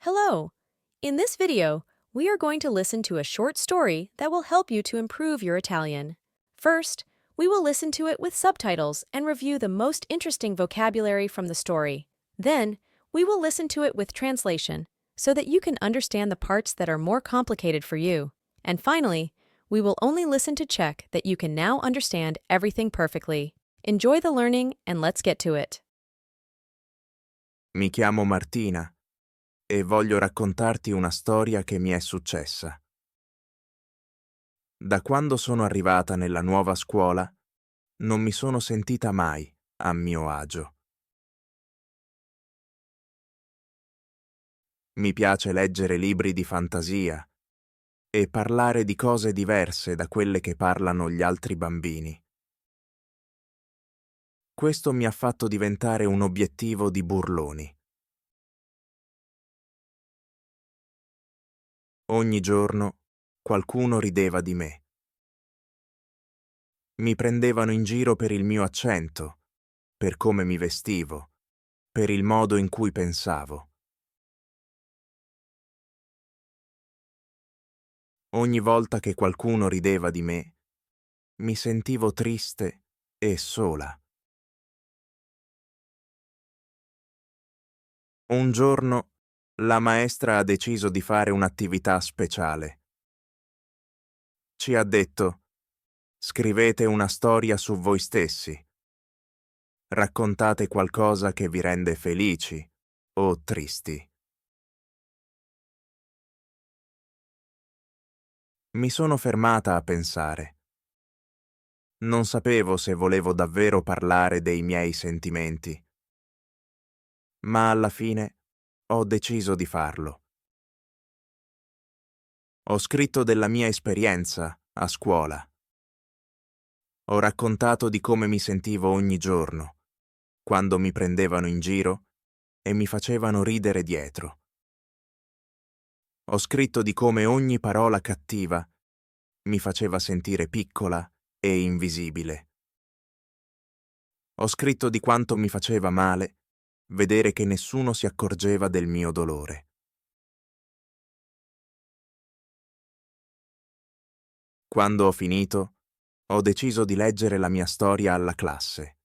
Hello! In this video, we are going to listen to a short story that will help you to improve your Italian. First, we will listen to it with subtitles and review the most interesting vocabulary from the story. Then, we will listen to it with translation so that you can understand the parts that are more complicated for you. And finally, we will only listen to check that you can now understand everything perfectly. Enjoy the learning and let's get to it. Mi chiamo Martina e voglio raccontarti una storia che mi è successa. Da quando sono arrivata nella nuova scuola, non mi sono sentita mai a mio agio. Mi piace leggere libri di fantasia e parlare di cose diverse da quelle che parlano gli altri bambini. Questo mi ha fatto diventare un obiettivo di burloni. Ogni giorno qualcuno rideva di me. Mi prendevano in giro per il mio accento, per come mi vestivo, per il modo in cui pensavo. Ogni volta che qualcuno rideva di me, mi sentivo triste e sola. Un giorno la maestra ha deciso di fare un'attività speciale. Ci ha detto: scrivete una storia su voi stessi. Raccontate qualcosa che vi rende felici o tristi. Mi sono fermata a pensare. Non sapevo se volevo davvero parlare dei miei sentimenti, ma alla fine ho deciso di farlo. Ho scritto della mia esperienza a scuola. Ho raccontato di come mi sentivo ogni giorno, quando mi prendevano in giro e mi facevano ridere dietro. Ho scritto di come ogni parola cattiva mi faceva sentire piccola e invisibile. Ho scritto di quanto mi faceva male vedere che nessuno si accorgeva del mio dolore. Quando ho finito, ho deciso di leggere la mia storia alla classe.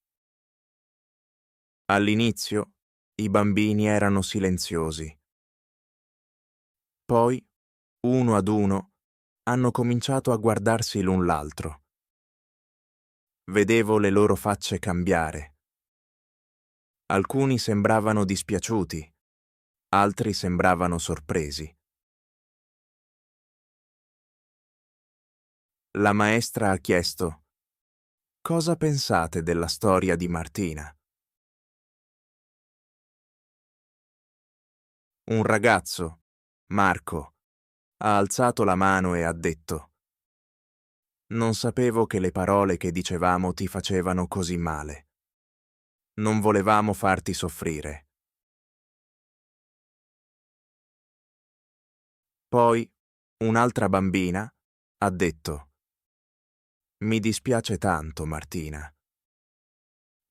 All'inizio, i bambini erano silenziosi. Poi, uno ad uno, hanno cominciato a guardarsi l'un l'altro. Vedevo le loro facce cambiare. Alcuni sembravano dispiaciuti, altri sembravano sorpresi. La maestra ha chiesto: «Cosa pensate della storia di Martina?» Un ragazzo, Marco, ha alzato la mano e ha detto: «Non sapevo che le parole che dicevamo ti facevano così male. Non volevamo farti soffrire». Poi un'altra bambina ha detto: «Mi dispiace tanto, Martina.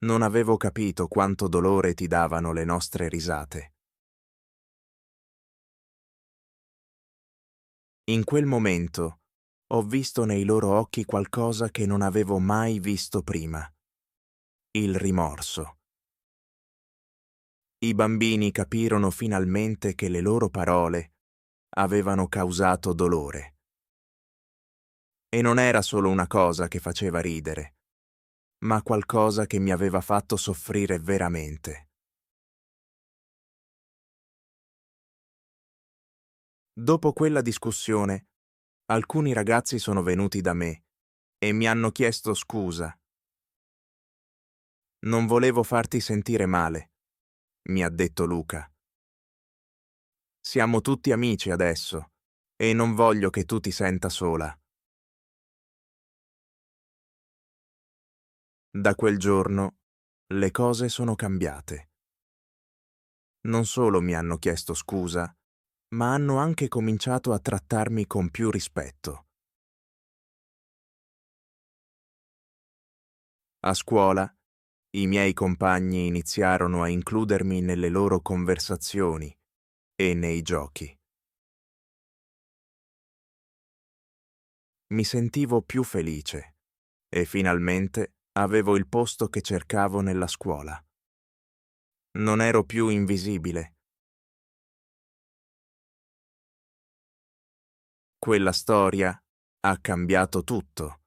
Non avevo capito quanto dolore ti davano le nostre risate». In quel momento ho visto nei loro occhi qualcosa che non avevo mai visto prima: il rimorso. I bambini capirono finalmente che le loro parole avevano causato dolore. E non era solo una cosa che faceva ridere, ma qualcosa che mi aveva fatto soffrire veramente. Dopo quella discussione, alcuni ragazzi sono venuti da me e mi hanno chiesto scusa. «Non volevo farti sentire male», mi ha detto Luca. «Siamo tutti amici adesso e non voglio che tu ti senta sola». Da quel giorno le cose sono cambiate. Non solo mi hanno chiesto scusa, ma hanno anche cominciato a trattarmi con più rispetto. A scuola, i miei compagni iniziarono a includermi nelle loro conversazioni e nei giochi. Mi sentivo più felice e finalmente avevo il posto che cercavo nella scuola. Non ero più invisibile. Quella storia ha cambiato tutto.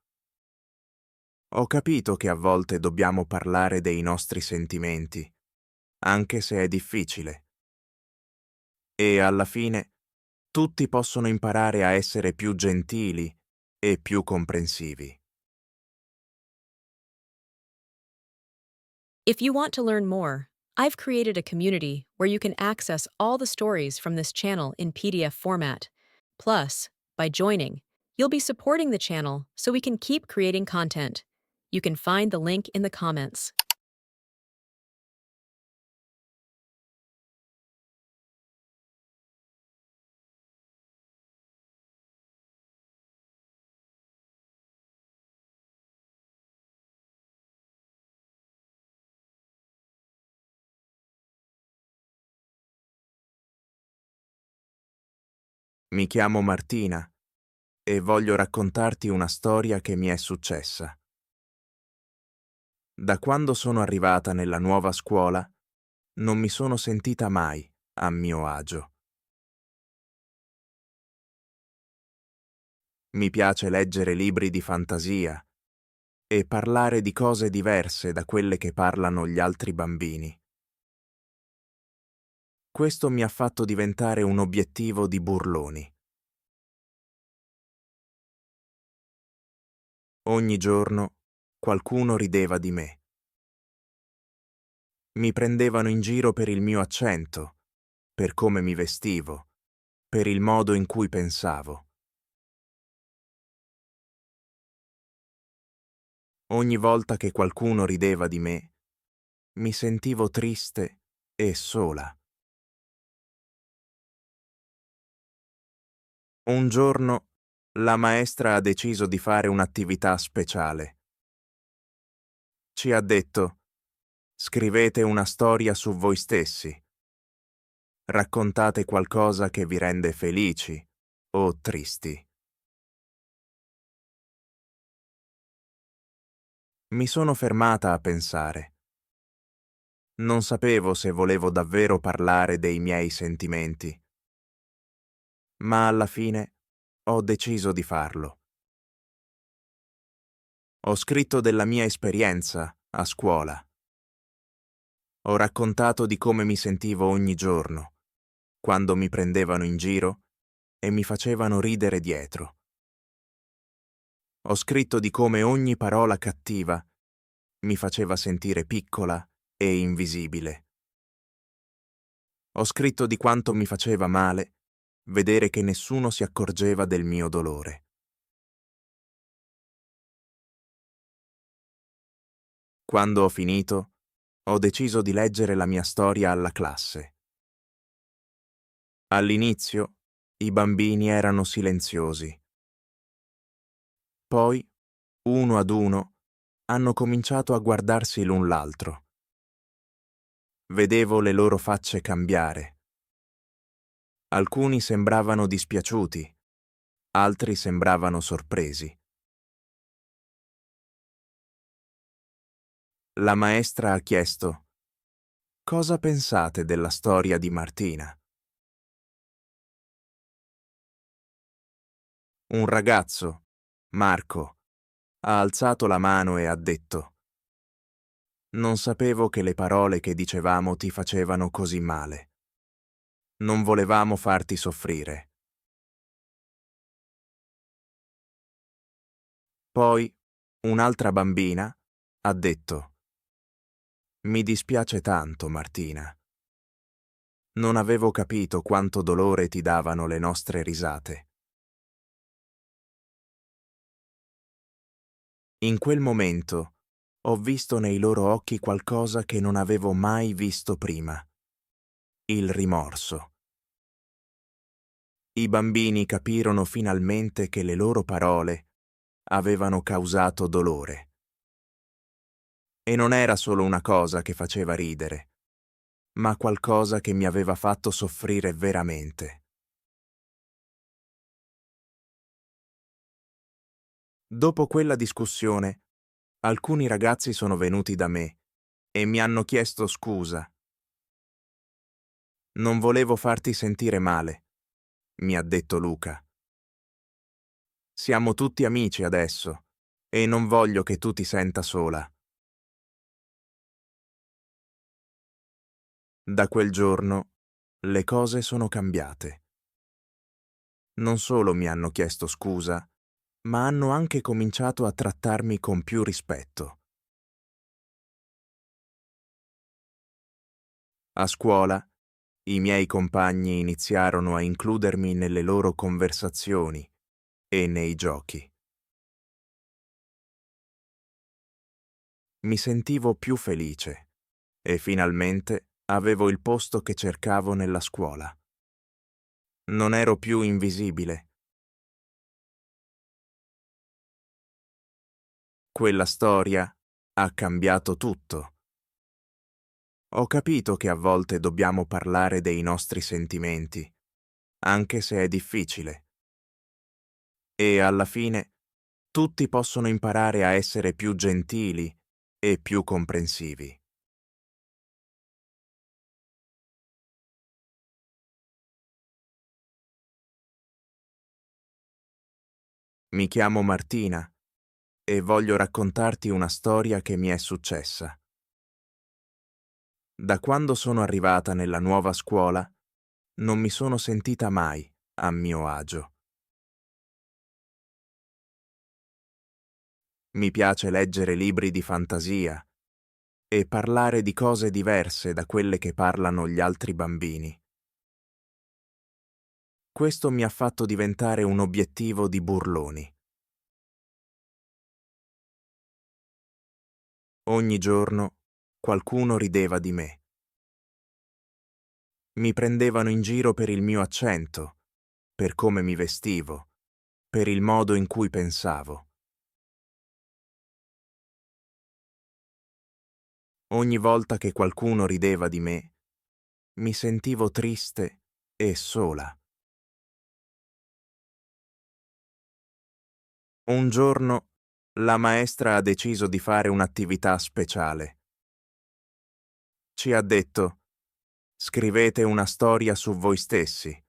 Ho capito che a volte dobbiamo parlare dei nostri sentimenti, anche se è difficile. E alla fine tutti possono imparare a essere più gentili e più comprensivi. If you want to learn more, I've created a community where you can access all the stories from this channel in PDF format. Plus, by joining, you'll be supporting the channel so we can keep creating content. You can find the link in the comments. Mi chiamo Martina e voglio raccontarti una storia che mi è successa. Da quando sono arrivata nella nuova scuola, non mi sono sentita mai a mio agio. Mi piace leggere libri di fantasia e parlare di cose diverse da quelle che parlano gli altri bambini. Questo mi ha fatto diventare un obiettivo di burloni. Ogni giorno qualcuno rideva di me. Mi prendevano in giro per il mio accento, per come mi vestivo, per il modo in cui pensavo. Ogni volta che qualcuno rideva di me, mi sentivo triste e sola. Un giorno la maestra ha deciso di fare un'attività speciale. Ci ha detto: scrivete una storia su voi stessi. Raccontate qualcosa che vi rende felici o tristi. Mi sono fermata a pensare. Non sapevo se volevo davvero parlare dei miei sentimenti, ma alla fine ho deciso di farlo. Ho scritto della mia esperienza a scuola. Ho raccontato di come mi sentivo ogni giorno, quando mi prendevano in giro e mi facevano ridere dietro. Ho scritto di come ogni parola cattiva mi faceva sentire piccola e invisibile. Ho scritto di quanto mi faceva male vedere che nessuno si accorgeva del mio dolore. Quando ho finito, ho deciso di leggere la mia storia alla classe. All'inizio, i bambini erano silenziosi. Poi, uno ad uno, hanno cominciato a guardarsi l'un l'altro. Vedevo le loro facce cambiare. Alcuni sembravano dispiaciuti, altri sembravano sorpresi. La maestra ha chiesto: «Cosa pensate della storia di Martina?» Un ragazzo, Marco, ha alzato la mano e ha detto: «Non sapevo che le parole che dicevamo ti facevano così male. Non volevamo farti soffrire». Poi un'altra bambina ha detto: «Mi dispiace tanto, Martina. Non avevo capito quanto dolore ti davano le nostre risate». In quel momento ho visto nei loro occhi qualcosa che non avevo mai visto prima: il rimorso. I bambini capirono finalmente che le loro parole avevano causato dolore. E non era solo una cosa che faceva ridere. ma qualcosa che mi aveva fatto soffrire veramente. Dopo quella discussione, alcuni ragazzi sono venuti da me e mi hanno chiesto scusa. Non volevo farti sentire male, mi ha detto Luca. Siamo tutti amici adesso e non voglio che tu ti senta sola. Da quel giorno le cose sono cambiate. Non solo mi hanno chiesto scusa, ma hanno anche cominciato a trattarmi con più rispetto. A scuola, i miei compagni iniziarono a includermi nelle loro conversazioni e nei giochi. Mi sentivo più felice e finalmente avevo il posto che cercavo nella scuola. Non ero più invisibile. Quella storia ha cambiato tutto. Ho capito che a volte dobbiamo parlare dei nostri sentimenti, anche se è difficile. E alla fine tutti possono imparare a essere più gentili e più comprensivi. Mi chiamo Martina e voglio raccontarti una storia che mi è successa. Da quando sono arrivata nella nuova scuola, non mi sono sentita mai a mio agio. Mi piace leggere libri di fantasia e parlare di cose diverse da quelle che parlano gli altri bambini. Questo mi ha fatto diventare un obiettivo di burloni. Ogni giorno qualcuno rideva di me. Mi prendevano in giro per il mio accento, per come mi vestivo, per il modo in cui pensavo. Ogni volta che qualcuno rideva di me, mi sentivo triste e sola. Un giorno la maestra ha deciso di fare un'attività speciale. Ci ha detto: scrivete una storia su voi stessi.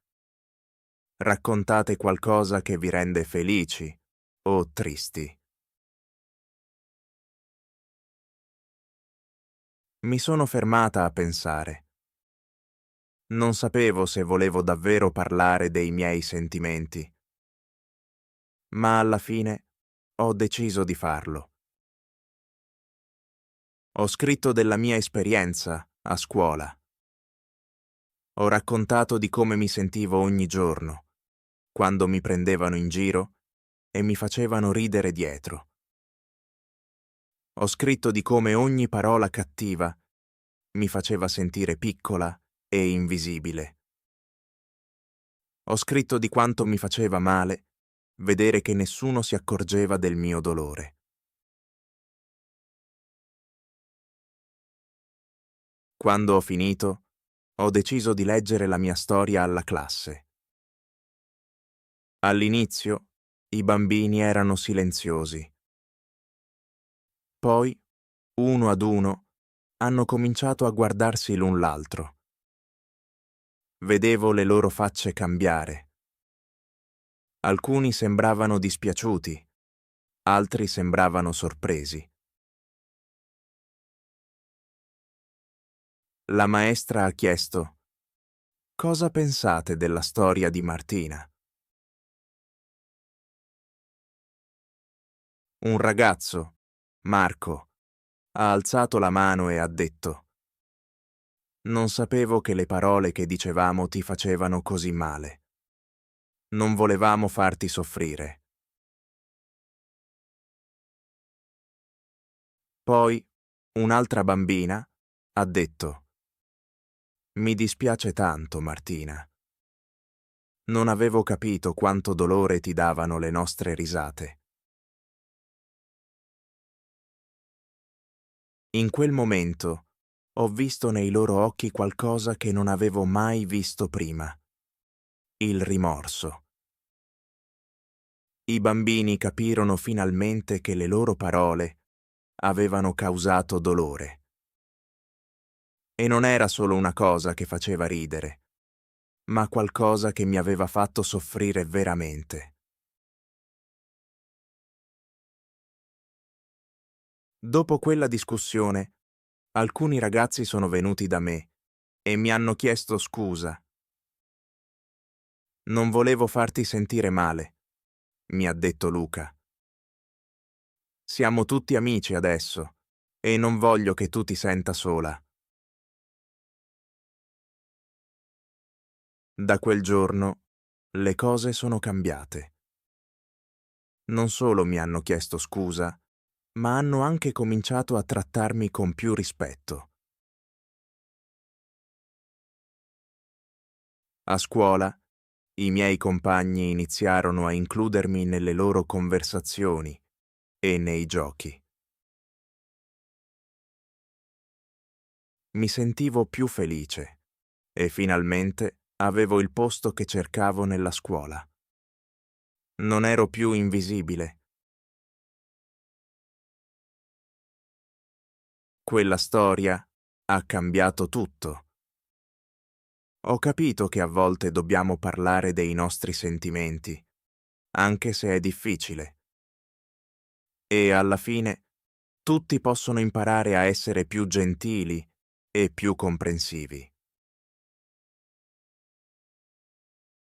Raccontate qualcosa che vi rende felici o tristi. Mi sono fermata a pensare. Non sapevo se volevo davvero parlare dei miei sentimenti, ma alla fine ho deciso di farlo. Ho scritto della mia esperienza a scuola. Ho raccontato di come mi sentivo ogni giorno, quando mi prendevano in giro e mi facevano ridere dietro. Ho scritto di come ogni parola cattiva mi faceva sentire piccola e invisibile. Ho scritto di quanto mi faceva male vedere che nessuno si accorgeva del mio dolore. Quando ho finito, ho deciso di leggere la mia storia alla classe. All'inizio, i bambini erano silenziosi. Poi, uno ad uno, hanno cominciato a guardarsi l'un l'altro. Vedevo le loro facce cambiare. Alcuni sembravano dispiaciuti, altri sembravano sorpresi. La maestra ha chiesto: «Cosa pensate della storia di Martina?» Un ragazzo, Marco, ha alzato la mano e ha detto: «Non sapevo che le parole che dicevamo ti facevano così male. Non volevamo farti soffrire». Poi un'altra bambina ha detto: «Mi dispiace tanto, Martina. Non avevo capito quanto dolore ti davano le nostre risate». In quel momento ho visto nei loro occhi qualcosa che non avevo mai visto prima: il rimorso. I bambini capirono finalmente che le loro parole avevano causato dolore. E non era solo una cosa che faceva ridere, ma qualcosa che mi aveva fatto soffrire veramente. Dopo quella discussione, alcuni ragazzi sono venuti da me e mi hanno chiesto scusa. Non volevo farti sentire male, mi ha detto Luca. Siamo tutti amici adesso e non voglio che tu ti senta sola. Da quel giorno le cose sono cambiate. Non solo mi hanno chiesto scusa, ma hanno anche cominciato a trattarmi con più rispetto. A scuola, i miei compagni iniziarono a includermi nelle loro conversazioni e nei giochi. Mi sentivo più felice e finalmente avevo il posto che cercavo nella scuola. Non ero più invisibile. Quella storia ha cambiato tutto. Ho capito che a volte dobbiamo parlare dei nostri sentimenti, anche se è difficile. E alla fine tutti possono imparare a essere più gentili e più comprensivi.